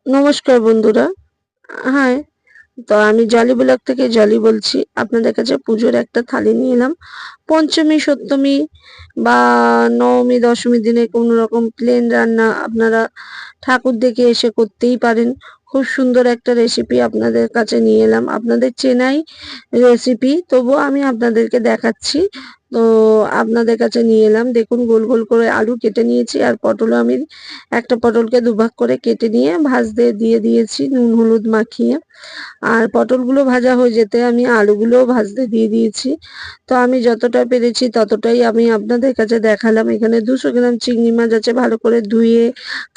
নমস্কার বন্ধুরা। হাই। তো আমি জলি ব্লগ থেকে জলি বলছি। আপনাদের কাছে পুজোর একটা থালি নিয়ে এলাম। পঞ্চমী, সপ্তমী বা নবমী, দশমীর দিনে কোনো রকম প্লেন রান্না আপনারা ঠাকুর দেখে এসে করতেই পারেন। খুব সুন্দর একটা রেসিপি আপনাদের কাছে নিয়ে এলাম। আপনাদের চেনাই রেসিপি, তবুও আমি আপনাদেরকে দেখাচ্ছি। তো আপনাদের কাছে নিয়ে এলাম। দেখুন, গোল গোল করে আলু কেটে নিয়েছি, আর পটলও আমি একটা পটলকে দুভাগ করে কেটে নিয়ে ভাজতে দিয়ে দিয়েছি নুন হলুদ মাখিয়ে। আর পটলগুলো ভাজা হয়ে যেতে আমি আলুগুলোও ভাজতে দিয়ে দিয়েছি। তো আমি যতটা পেরেছি ততটাই আমি আপনাদের কাছে দেখালাম। এখানে 200 গ্রাম চিংড়ি মাছ আছে, ভালো করে ধুয়ে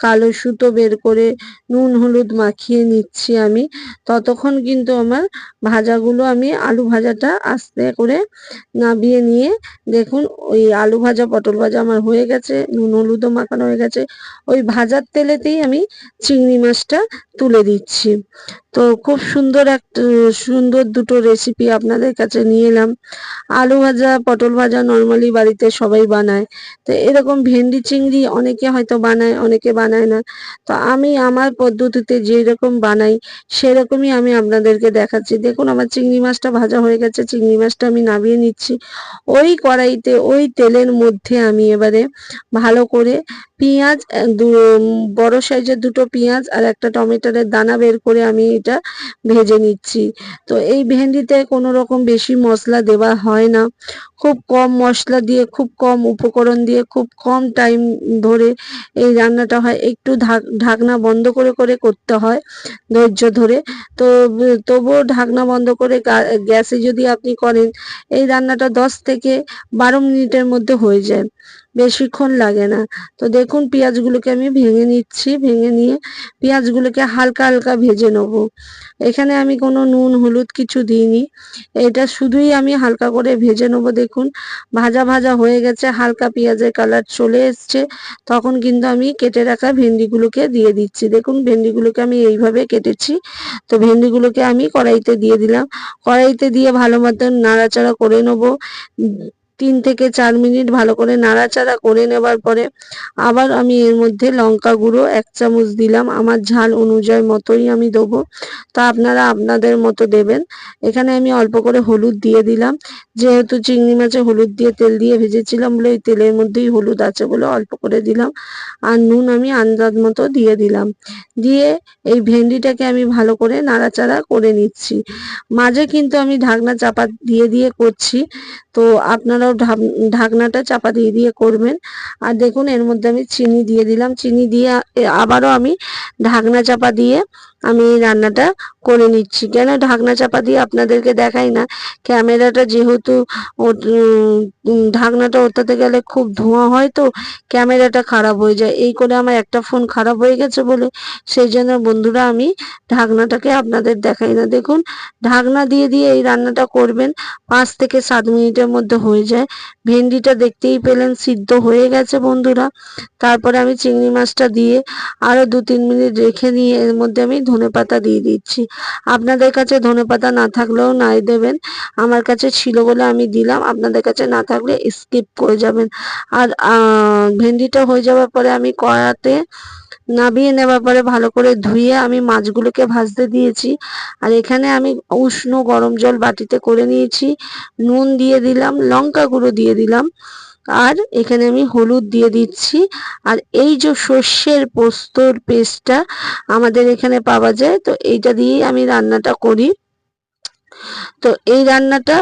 কালো সুতো বের করে নুন হলুদ মাখিয়ে নিচ্ছি আমি। ততক্ষণ কিন্তু আমার ভাজাগুলো, আমি আলু ভাজাটা আস্তে করে নাবিয়ে নিয়ে, দেখুন ওই আলু ভাজা পটল ভাজা আমার হয়ে গেছে, নুন হলুদও মাখানো হয়ে গেছে। ওই ভাজার তেলেতেই আমি চিংড়ি মাছটা তুলে দিচ্ছি। তো খুব সুন্দর দুটো রেসিপি আপনাদের কাছে নিয়ে এলাম। আলু ভাজা পটল ভাজা নর্মালি বাড়িতে সবাই বানায়। তো এরকম ভেন্ডি চিংড়ি অনেকে হয়তো বানায়, অনেকে বানায় না। তো আমি আমার পদ্ধতিতে যেরকম বানাই সেরকমই আমি আপনাদেরকে দেখাচ্ছি। দেখুন, আমার চিংড়ি মাছটা ভাজা হয়ে গেছে। চিংড়ি মাছটা আমি নামিয়ে নিচ্ছি। ওই কড়াইতে, ওই তেলের মধ্যে আমি এবারে ভালো করে পেঁয়াজ, বড় সাইজের দুটো পেঁয়াজ আর একটা টমেটোর দানা বের করে আমি এটা ভেজে নিচ্ছি। তো এই ভেন্ডিতে কোনো রকম বেশি মশলা দেওয়া হয় না। খুব কম মশলা দিয়ে, খুব কম উপকরণ দিয়ে, খুব কম টাইম ধরে এই রান্নাটা হয়। একটু ঢাকনা বন্ধ করে করে করতে হয়, ধৈর্য ধরে। তো তবুও ঢাকনা বন্ধ করে গ্যাসে যদি আপনি করেন, এই রান্নাটা 10 থেকে 12 মিনিটের মধ্যে হয়ে যায়, বেশিক্ষণ লাগে না। তো দেখুন, পেঁয়াজগুলোকে আমি ভেঙে নিচ্ছি। ভেঙে নিয়ে পেঁয়াজগুলোকে হালকা হালকা ভেজে নেব। এখানে আমি কোনো নুন হলুদ কিছু দিইনি, এটা শুধুই আমি হালকা করে ভেজে নেব। দেখুন, ভাজা ভাজা হয়ে গেছে, হালকা পেঁয়াজের কালার চলে এসছে। তখন কিন্তু আমি কেটে রাখা ভেন্ডিগুলোকে দিয়ে দিচ্ছি। দেখুন, ভেন্ডিগুলোকে আমি এইভাবে কেটেছি। তো ভেন্ডিগুলোকে আমি কড়াইতে দিয়ে দিলাম। কড়াইতে দিয়ে ভালো মতন নাড়াচাড়া করে নেব। 3 থেকে 4 মিনিট ভালো করে নাড়াচাড়া করে নেবার পরে আবার আমি এর মধ্যে লঙ্কা গুঁড়ো 1 চামচ দিলাম। আমার ঝাল অনুযায়ী মতোই আমি দেবো, তা আপনারা আপনাদের মতো দেবেন। এখানে আমি অল্প করে হলুদ দিয়ে দিলাম, যেহেতু চিংড়ি মাছে হলুদ দিয়ে তেল দিয়ে ভেজেছিলাম বলে ওই তেলের মধ্যেই হলুদ আছে বলে অল্প করে দিলাম। আর নুন আমি আন্দাজ মতো দিয়ে দিলাম। দিয়ে এই ভেন্ডিটাকে আমি ভালো করে নাড়াচাড়া করে নিচ্ছি। মাঝে কিন্তু আমি ঢাকনা চাপা দিয়ে দিয়ে করছি, তো আপনারাও ঢাকনাটা চাপা দিয়ে দিয়ে করবেন। আর দেখুন, এর মধ্যে আমি চিনি দিয়ে দিলাম। চিনি দিয়ে আবারও আমি ঢাকনা চাপা দিয়ে আমি এই রান্নাটা করে নিচ্ছি। কেন ঢাকনা চাপা দিয়ে আপনাদেরকে দেখাই না, ক্যামেরাটা যেহেতু ঢাকনাটা ওঠাতে গেলে খুব ধোঁয়া হয়, তো ক্যামেরাটা খারাপ হয়ে যায়। এই করে আমার একটা ফোন খারাপ হয়ে গেছে বলে সেই জন্য বন্ধুরা আমি ঢাকনাটাকে আপনাদের দেখাই না। দেখুন, ঢাকনা দিয়ে দিয়ে এই রান্নাটা করবেন, 5 থেকে 7 মিনিটের মধ্যে হয়ে যায়। ভেন্ডিটা দেখতেই পেলেন সিদ্ধ হয়ে গেছে বন্ধুরা। তারপরে আমি চিংড়ি মাছটা দিয়ে আরও 2-3 মিনিট রেখে নিয়ে এর মধ্যে আমি ধনেপাতা দিয়ে দিচ্ছি। আপনাদের কাছে ধনেপাতা না থাকলেও নাই দেবেন, আমার কাছে ছিল বলে আমি দিলাম। আপনাদের কাছে না থাকলে স্কিপ করে যাবেন। আর ভেন্ডিটা হয়ে যাওয়ার পরে আমি কড়াতে নাবিয়ে নেওয়ার পরে ভালো করে ধুয়ে আমি মাছগুলোকে ভাজতে দিয়েছি। আর এখানে আমি উষ্ণ গরম জল বাটিতে করে নিয়েছি, নুন দিয়ে দিলাম, লঙ্কা গুঁড়ো দিয়ে দিলাম, আর এখানে আমি হলুদ দিয়ে দিচ্ছি। আর এই যে সর্ষের পোস্তর পেস্টটা আমাদের এখানে পাওয়া যায়, তো এইটা দিয়েই আমি রান্নাটা করি। তো এই রান্নাটা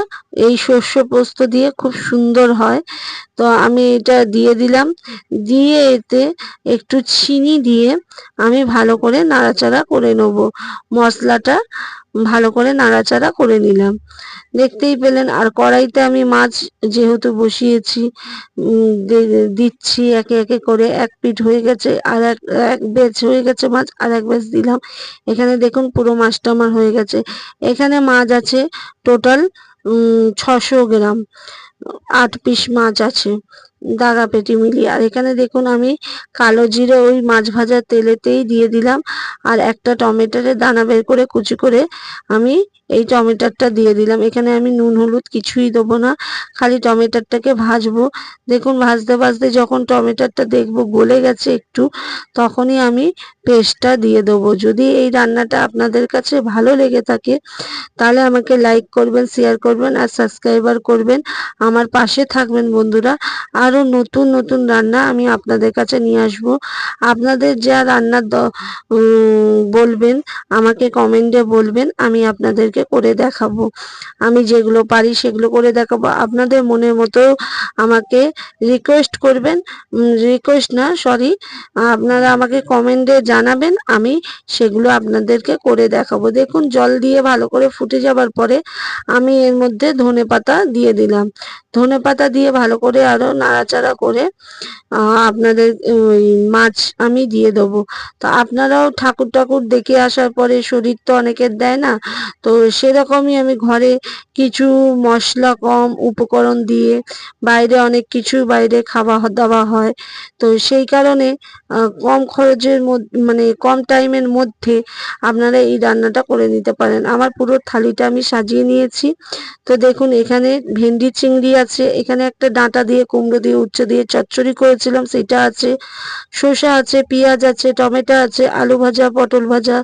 এই শস্য পোস্ত দিয়ে খুব সুন্দর হয়। তো আমি এটা দিয়ে দিলাম। দিয়ে এতে একটু চিনি দিয়ে আমি ভালো করে নাড়াচাড়া করে নেব। মশলাটা ভালো করে নাড়াচাড়া করে নিলাম, দেখতেই পেলেন। আর কড়াইতে আমি মাছ যেহেতু বসিয়েছি, দিচ্ছি একে একে করে। এক পিঠ হয়ে গেছে, আর এক ব্যাচ হয়ে গেছে মাছ, আর এক ব্যাচ দিলাম। এখানে দেখুন পুরো মাছটা আমার হয়ে গেছে। এখানে মাছ আছে টোটাল 600 গ্রাম, 8 পিস মাছ আছে। দাগা পেটি মিলিয়ে। আর এখানে দেখুন আমি কালো জিরে ওই মাছ ভাজার তেলেতেই দিয়ে দিলাম, আর একটা টমেটোরে দানা বের করে কুচি করে আমি এই টমেটোটা দিয়ে দিলাম। এখানে আমি নুন হলুদ কিছুই দেবো না, খালি টমেটোটাকে ভাজবো। দেখুন ভাজতে ভাজতে যখন টমেটোটা দেখবো গলে গেছে একটু, তখনই আমি পেস্টটা দিয়ে দেবো। যদি এই রান্নাটা আপনাদের কাছে ভালো লেগে থাকে তাহলে আমাকে লাইক করবেন, শেয়ার করবেন আর সাবস্ক্রাইবার করবেন, আমার পাশে থাকবেন বন্ধুরা। আরও নতুন নতুন রান্না আমি আপনাদের কাছে নিয়ে আসবো। আপনাদের যা রান্নার বলবেন আমাকে কমেন্টে বলবেন, আমি আপনাদেরকে করে দেখাবো। আমি যেগুলো পারি সেগুলো করে দেখাবো। আপনাদের মনের মতো আমাকে রিকোয়েস্ট করবেন, রিকোয়েস্ট না সরি, আপনারা আমাকে কমেন্টে জানাবেন, আমি সেগুলো আপনাদেরকে করে দেখাবো। দেখুন জল দিয়ে ভালো করে ফুটে যাবার পরে আমি এর মধ্যে ধনেপাতা দিয়ে দিলাম। ধনেপাতা দিয়ে ভালো করে আরও নাড়াচাড়া করে আপনাদের ওই মাছ আমি দিয়ে দেবো। তো আপনারাও ঠাকুর ঠাকুর দেখে আসার পরে শরীর তো অনেকের দেয় না, তো সেরকমই আমি ঘরে কিছু মশলা কম উপকরণ দিয়ে, বাইরে অনেক কিছু বাইরে খাওয়া দাওয়া হয়, তো সেই কারণে কম খরচের মধ্যে মানে কম টাইমের মধ্যে আপনারা এই রান্নাটা করে নিতে পারেন। আমার পুরো থালিটা আমি সাজিয়ে নিয়েছি। তো দেখুন এখানে ভেন্ডি চিংড়ি আছে, এখানে একটা ডাঁটা দিয়ে কুমড়ো দিয়ে উচ্ছে দিয়ে চচ্চড়ি করেছিলাম সেটা আছে, শসা আছে, পেঁয়াজ আছে, টমেটো আছে, আলু ভাজা, পটল ভাজা,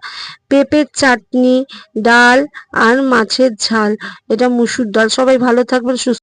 পেঁপের চাটনি, ডাল আর মাছের ঝাল। এটা মুসুর ডাল। সবাই ভালো থাকবেন, সুস্থ